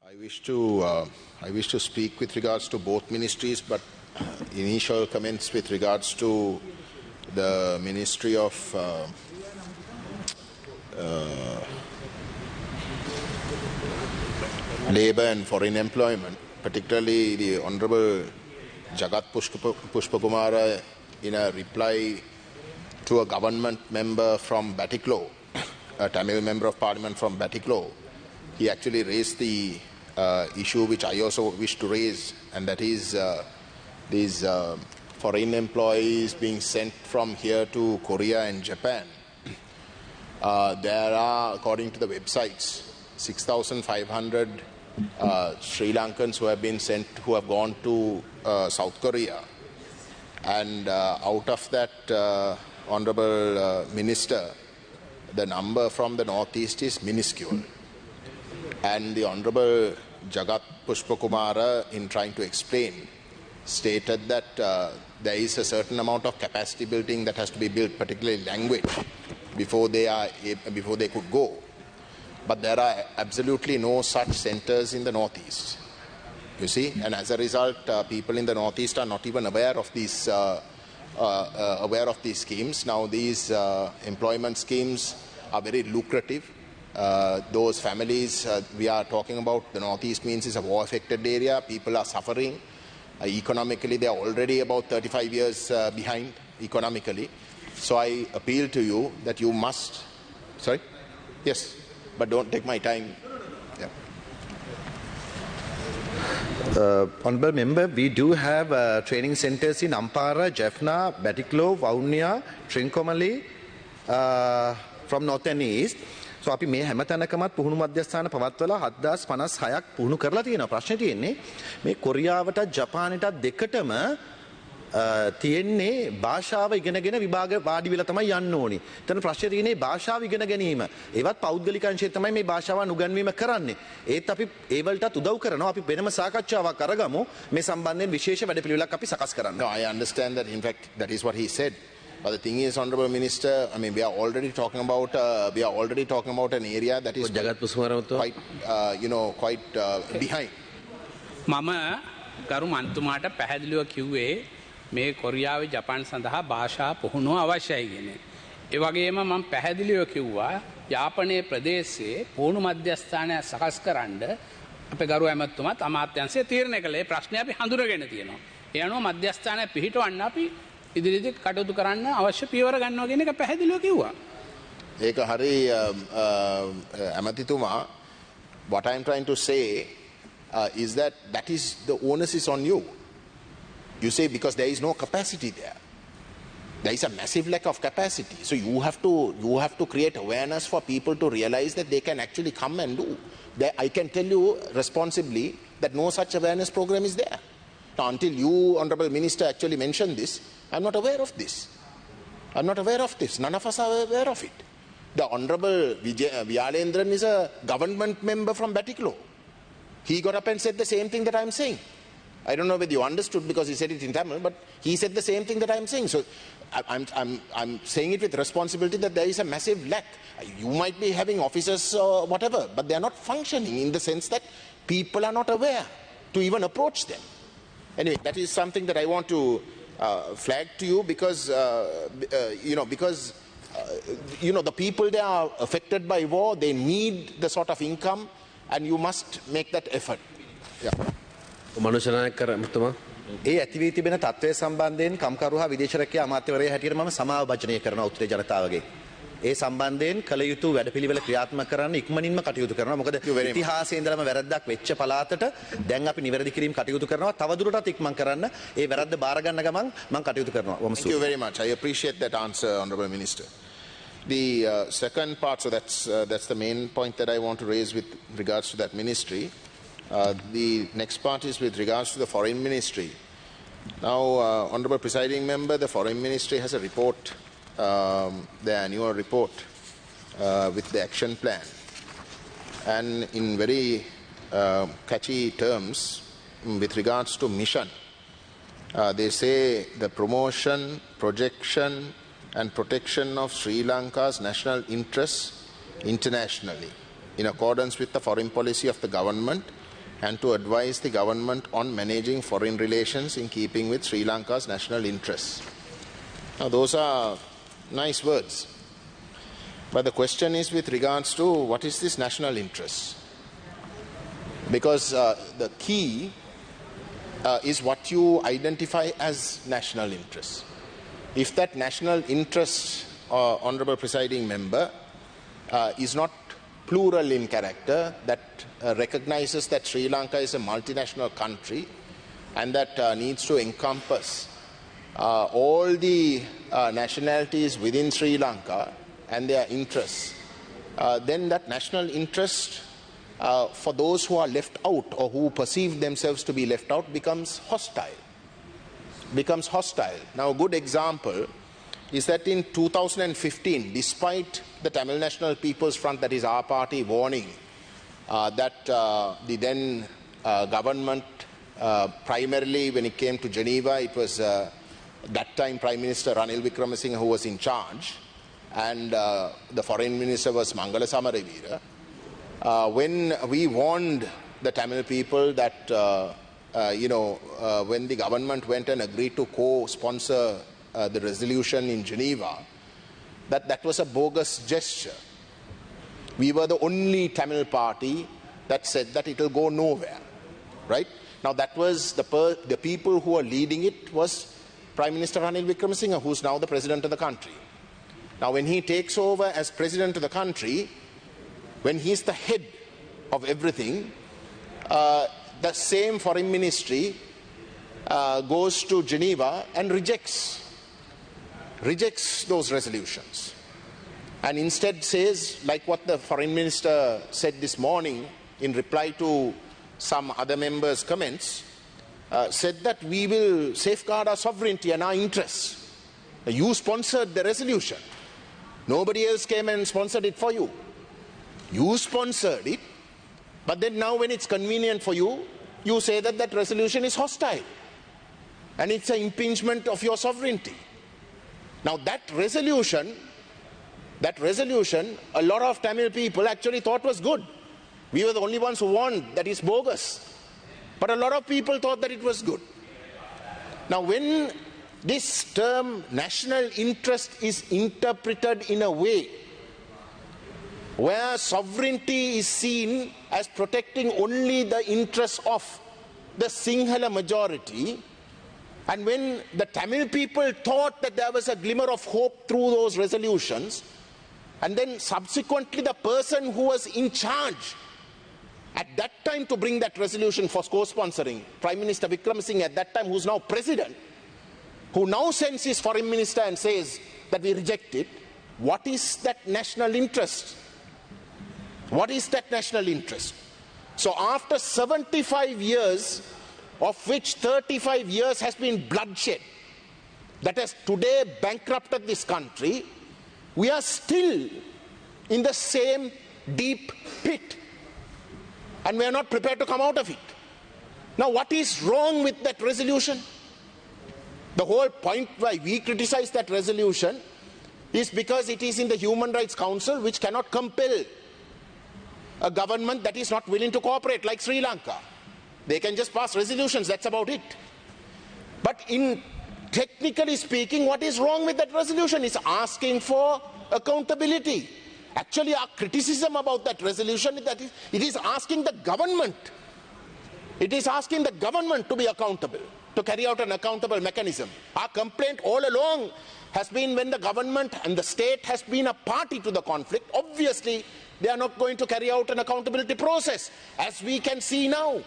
I wish to speak with regards to both ministries, but initial comments with regards to the Ministry of Labour and Foreign Employment, particularly the Honourable Jagat Pushpakumara, in a reply to a government member from Batiklo, a Tamil member of Parliament from Batiklo, he actually raised the issue which I also wish to raise, and that is these foreign employees being sent from here to Korea and Japan. There are, according to the websites, 6,500 Sri Lankans who have been sent, who have gone to South Korea, and out of that, Honourable Minister, the number from the Northeast is minuscule. And the Honourable Jagat Pushpakumara, in trying to explain, stated that there is a certain amount of capacity building that has to be built, particularly language, before they could go. But there are absolutely no such centres in the Northeast, you see, and as a result, people in the Northeast are not even aware of these schemes. Now, these employment schemes are very lucrative. Those families we are talking about, the Northeast means is a war-affected area. People are suffering. Economically, they are already about 35 years behind economically. So I appeal to you that you must... Sorry? Yes, but don't take my time. Yeah. Honourable Member, we do have training centres in Ampara, Jaffna, Batiklo, Vaunia, Trincomalee from North and East. So අපි මේ හැමතැනකමත් පුහුණු මධ්‍යස්ථාන පවත්වලා 7056ක් පුහුණු කරලා තියෙනවා. ප්‍රශ්නේ තියෙන්නේ මේ කොරියාවටත් ජපානයටත් දෙකටම තියෙන්නේ භාෂාව ඉගෙනගෙන විභාග වාඩි වෙලා තමයි යන්න ඕනි. එතන ප්‍රශ්නේ තියෙන්නේ භාෂාව ඉගෙන ගැනීම. ඒවත් පෞද්ගලික අංශයෙන් තමයි මේ භාෂාව උගන්වීම කරන්නේ. ඒත් අපි ඒ වලටත් උදව් කරනවා. අපි වෙනම සාකච්ඡාවක් අරගමු. මේ සම්බන්ධයෙන් විශේෂ වැඩපිළිවෙලක් අපි සකස් කරන්න. No, I understand that. In fact, that is what he said. But the thing is, Honourable Minister, I mean, we are already talking about an area that is quite behind. මම ගරු මන්තුමාට පැහැදිලිව කිව්වේ මේ කොරියාවේ ජපාන් සඳහා භාෂා පුහුණුව අවශ්‍යයි කියන. ඒ වගේම මම පැහැදිලිව කිව්වා යාපනයේ ප්‍රදේශයේ පුහුණු මධ්‍යස්ථානය සකස් කරන්න අපේ ගරු ඇමතුමාත් අමාත්‍යාංශය තීරණය කළේ. ප්‍රශ්නේ අපි හඳුනගෙන තියෙනවා. ඒ අනුව මධ්‍යස්ථානය පිහිටවන්න අපි ඉදිරියට කටයුතු කරන්න අවශ්‍ය පියවර ගන්නවා කියන එක පැහැදිලිව කිව්වා. ඒක හරි ඇමතිතුමා, what I am trying to say is that is the onus is on you. You say because there is no capacity there. There is a massive lack of capacity. So you have to create awareness for people to realize that they can actually come and do. I can tell you responsibly that no such awareness program is there. Now, until you, Honourable Minister, actually mentioned this, I'm not aware of this. I'm not aware of this. None of us are aware of it. The Honourable Vyalendran is a government member from Batiklo. He got up and said the same thing that I'm saying. I don't know whether you understood because he said it in Tamil, but he said the same thing that I'm saying. So I'm saying it with responsibility that there is a massive lack. You might be having officers or whatever, but they are not functioning in the sense that people are not aware to even approach them. Anyway, that is something that I want to flag to you because, the people they are affected by war, they need the sort of income and you must make that effort. Yeah. ඒ ඇතිවී තිබෙන තත්ත්වය සම්බන්ධයෙන් කම්කරු හා විදේශ රැකියා අමාත්‍යවරයා හැටියට මම සමාව භජනය කරනවා උත්තරේ ජනතාවගේ. ඒ සම්බන්ධයෙන් කළ යුතු වැඩපිළිවෙල ක්‍රියාත්මක කරන්න ඉක්මනින්ම කටයුතු කරනවා. මොකද ඉතිහාසයේ ඉඳලම වැරද්දක් වෙච්ච පළාතට දැන් අපි නිවැරදි කිරීම කටයුතු කරනවා. තවදුරටත් ඉක්මන් කරන්න ඒ වැරද්ද බාර ගන්න ගමන් මම කටයුතු කරනවා. Thank you very much. I appreciate that answer, Honourable Minister. The second part, so that's the main point that I want to raise with regards to that ministry. The next part is with regards to the Foreign Ministry. Now, Honourable Presiding Member, the Foreign Ministry has a report, the annual report with the action plan. And in very catchy terms, with regards to mission, they say the promotion, projection and protection of Sri Lanka's national interests internationally in accordance with the foreign policy of the government and to advise the government on managing foreign relations in keeping with Sri Lanka's national interests. Now, those are nice words. But the question is with regards to what is this national interest? Because the key is what you identify as national interest. If that national interest, Honourable Presiding Member, is not plural in character, that recognises that Sri Lanka is a multinational country and that needs to encompass all the nationalities within Sri Lanka and their interests, then that national interest for those who are left out or who perceive themselves to be left out becomes hostile. Now, a good example is that in 2015, despite the Tamil National People's Front, that is our party, warning that the then government, primarily when it came to Geneva, it was that time Prime Minister Ranil Wickremesinghe who was in charge, and the Foreign Minister was Mangala Samarevira. When we warned the Tamil people that, when the government went and agreed to co-sponsor the resolution in Geneva, that was a bogus gesture. We were the only Tamil party that said that it will go nowhere, right? Now, that was the people who were leading it was Prime Minister Ranil Wickremesinghe, who's now the President of the country. Now, when he takes over as President of the country, when he's the head of everything, the same foreign ministry goes to Geneva and rejects those resolutions, and instead says, like what the foreign minister said this morning in reply to some other members' comments, said that we will safeguard our sovereignty and our interests. You sponsored the resolution. Nobody else came and sponsored it for you. You sponsored it, but then now when it's convenient for you, you say that that resolution is hostile and it's an impingement of your sovereignty. Now that resolution, a lot of Tamil people actually thought was good. We were the only ones who warned that it's bogus. But a lot of people thought that it was good. Now when this term national interest is interpreted in a way where sovereignty is seen as protecting only the interests of the Sinhala majority, and when the Tamil people thought that there was a glimmer of hope through those resolutions, and then subsequently the person who was in charge at that time to bring that resolution for co-sponsoring, Prime Minister Wickremesinghe at that time, who's now President, who now sends his Foreign Minister and says that we reject it, what is that national interest? What is that national interest? So after 75 years, of which 35 years has been bloodshed, that has today bankrupted this country, we are still in the same deep pit, and we are not prepared to come out of it. Now, what is wrong with that resolution? The whole point why we criticize that resolution is because it is in the Human Rights Council, which cannot compel a government that is not willing to cooperate, like Sri Lanka. They can just pass resolutions, that's about it. But in technically speaking, what is wrong with that resolution is asking for accountability. Actually, our criticism about that resolution is that it is asking the government. It is asking the government to be accountable, to carry out an accountable mechanism. Our complaint all along has been when the government and the state has been a party to the conflict, obviously they are not going to carry out an accountability process, as we can see now.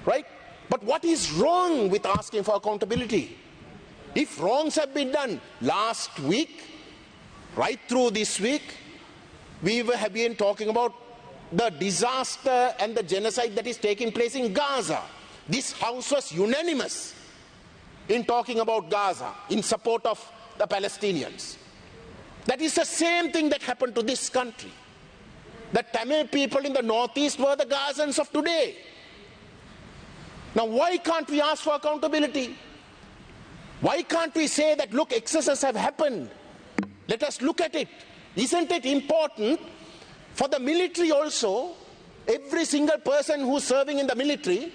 Right? But what is wrong with asking for accountability? If wrongs have been done last week, right through this week, we have been talking about the disaster and the genocide that is taking place in Gaza. This House was unanimous in talking about Gaza, in support of the Palestinians. That is the same thing that happened to this country. The Tamil people in the northeast were the Gazans of today. Now, why can't we ask for accountability? Why can't we say that, look, excesses have happened? Let us look at it. Isn't it important for the military also every single person who's serving in the military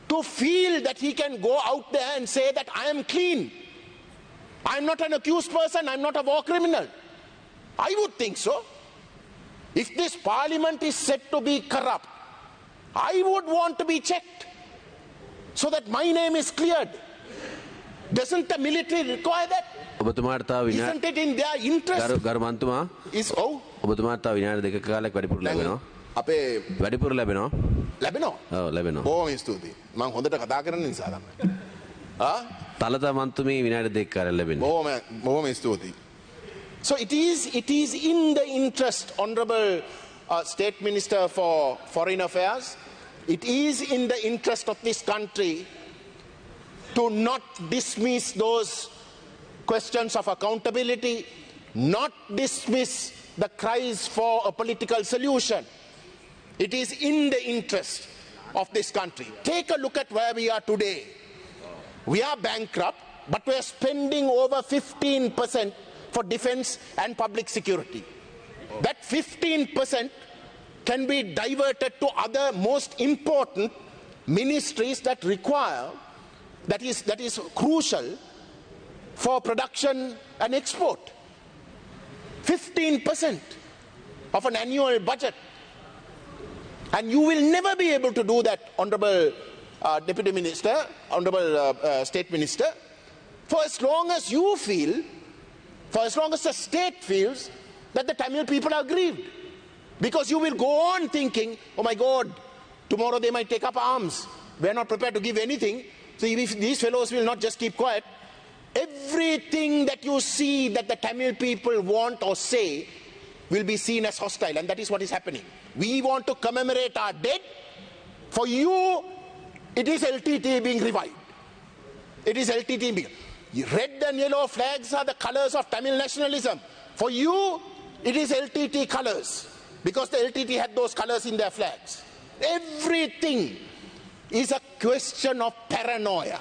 to feel that he can go out there and say that I am clean. I'm not an accused person, I'm not a war criminal. I would think so. If this parliament is said to be corrupt, I would want to be checked so that my name is cleared. Doesn't the military require that? Isn't it in their interest? Is ඔබතුමාට තව විනාඩි දෙකක කාලයක් වැඩිපුර ලැබෙනවා. අපේ වැඩිපුර ලැබෙනවා. ලැබෙනවා. ඔව් ලැබෙනවා. බොහොම ස්තුතියි. මම හොඳට කතා කරන නිසා තමයි. තලත මන්තුමී විනාඩි දෙකක කාලයක් ලැබෙනවා. බොහොම ස්තුතියි. So it is in the interest, Honorable State Minister for Foreign Affairs, it is in the interest of this country to not dismiss those questions of accountability, not dismiss the cries for a political solution. It is in the interest of this country. Take a look at where we are today. We are bankrupt, but we are spending over 15% for defense and public security. That 15% can be diverted to other most important ministries that require, that is crucial for production and export. 15% of an annual budget. And you will never be able to do that, Honorable Deputy Minister, Honorable State Minister, for as long as you feel, for as long as the state feels that the Tamil people are aggrieved. Because you will go on thinking, oh my God, tomorrow they might take up arms. We are not prepared to give anything. So if these fellows will not just keep quiet, everything that you see that the Tamil people want or say will be seen as hostile, and that is what is happening. We want to commemorate our dead. For you, it is LTT being revived. It is LTT being... Red and yellow flags are the colors of Tamil nationalism. For you, it is LTT colors, because the LTT had those colors in their flags. Everything is a question of paranoia,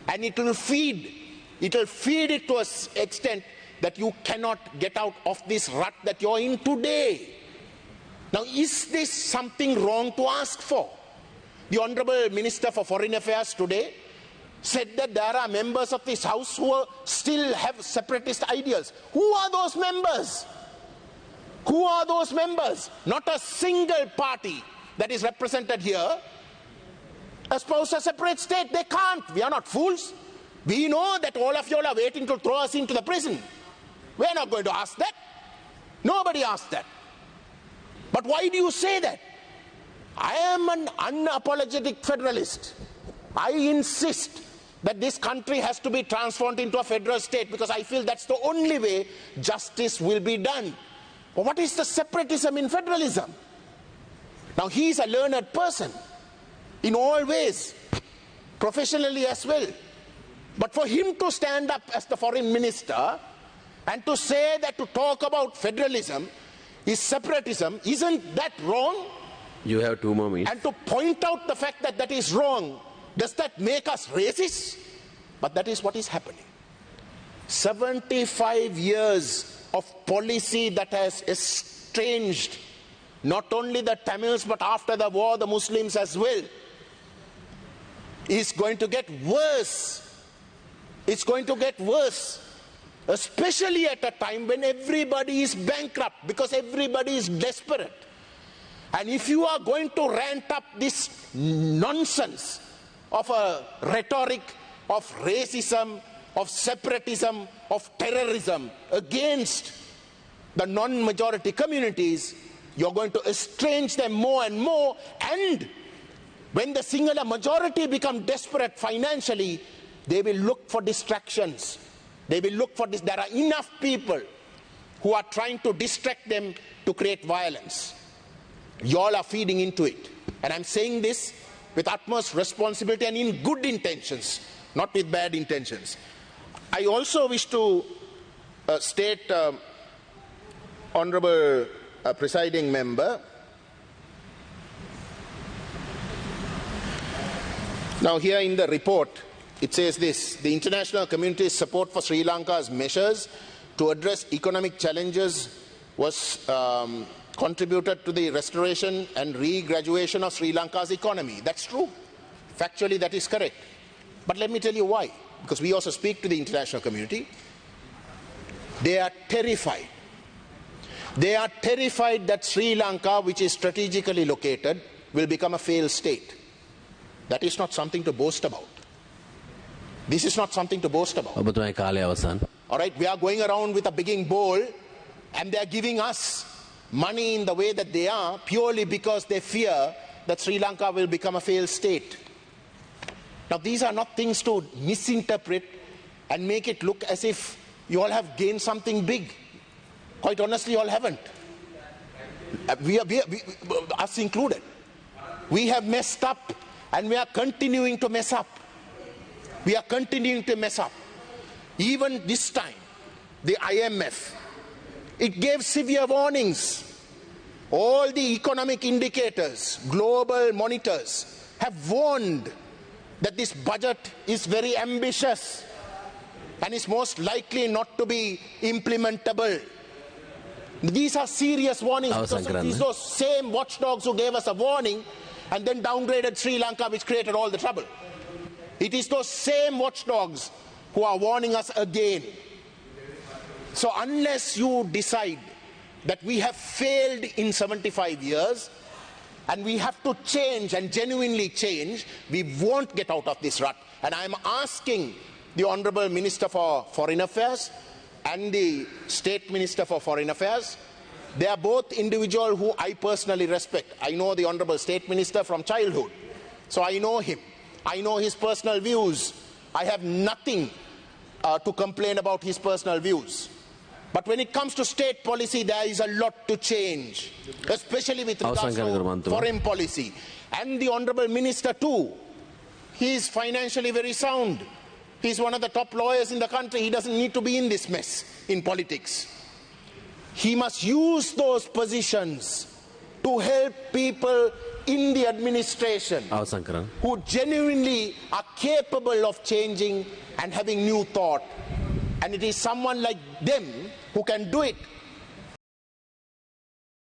and it will feed it to an extent that you cannot get out of this rut that you're in today. Now, is this something wrong to ask for? The Honorable Minister for Foreign Affairs today said that there are members of this house who still have separatist ideals. Who are those members? Who are those members? Not a single party that is represented here espouse a separate state. They can't. We are not fools. We know that all of you are waiting to throw us into the prison. We are not going to ask that. Nobody asked that. But why do you say that? I am an unapologetic federalist. I insist that this country has to be transformed into a federal state, because I feel that's the only way justice will be done. But what is the separatism in federalism? Now, he is a learned person in all ways, professionally as well. But for him to stand up as the foreign minister and to say that to talk about federalism is separatism, isn't that wrong? You have 2 more minutes. And to point out the fact that that is wrong, does that make us racist? But that is what is happening. 75 years of policy that has estranged not only the Tamils, but after the war, the Muslims as well, is going to get worse. It's going to get worse, especially at a time when everybody is bankrupt, because everybody is desperate. And if you are going to rant up this nonsense of a rhetoric of racism, of separatism, of terrorism against the non-majority communities, you're going to estrange them more and more. And when the singular majority become desperate financially, they will look for distractions. They will look for this. There are enough people who are trying to distract them to create violence. You all are feeding into it. And I'm saying this with utmost responsibility and in good intentions, not with bad intentions. I also wish to state, Honorable Presiding Member, now here in the report, it says this: the international community's support for Sri Lanka's measures to address economic challenges was contributed to the restoration and re-graduation of Sri Lanka's economy. That's true. Factually, that is correct. But let me tell you why. Because we also speak to the international community. They are terrified. They are terrified that Sri Lanka, which is strategically located, will become a failed state. That is not something to boast about. This is not something to boast about. All right, we are going around with a begging bowl, and they are giving us money in the way that they are purely because they fear that Sri Lanka will become a failed state. Now, these are not things to misinterpret and make it look as if you all have gained something big. Quite honestly, you all haven't. Us included. We have messed up, and we are continuing to mess up. We are continuing to mess up. Even this time, the IMF, it gave severe warnings. All the economic indicators, global monitors, have warned that this budget is very ambitious and is most likely not to be implementable. These are serious warnings because of these those same watchdogs who gave us a warning and then downgraded Sri Lanka, which created all the trouble. It is those same watchdogs who are warning us again. So unless you decide that we have failed in 75 years and we have to change and genuinely change, we won't get out of this rut. And I'm asking the Honourable Minister for Foreign Affairs and the State Minister for Foreign Affairs. They are both individuals who I personally respect. I know the Honourable State Minister from childhood, so I know him. I know his personal views. I have nothing to complain about his personal views. But when it comes to state policy, there is a lot to change, especially with regards to foreign policy. And the Honourable Minister too. He is financially very sound. He is one of the top lawyers in the country. He doesn't need to be in this mess in politics. He must use those positions to help people in the administration who genuinely are capable of changing and having new thought. And it is someone like them who can do it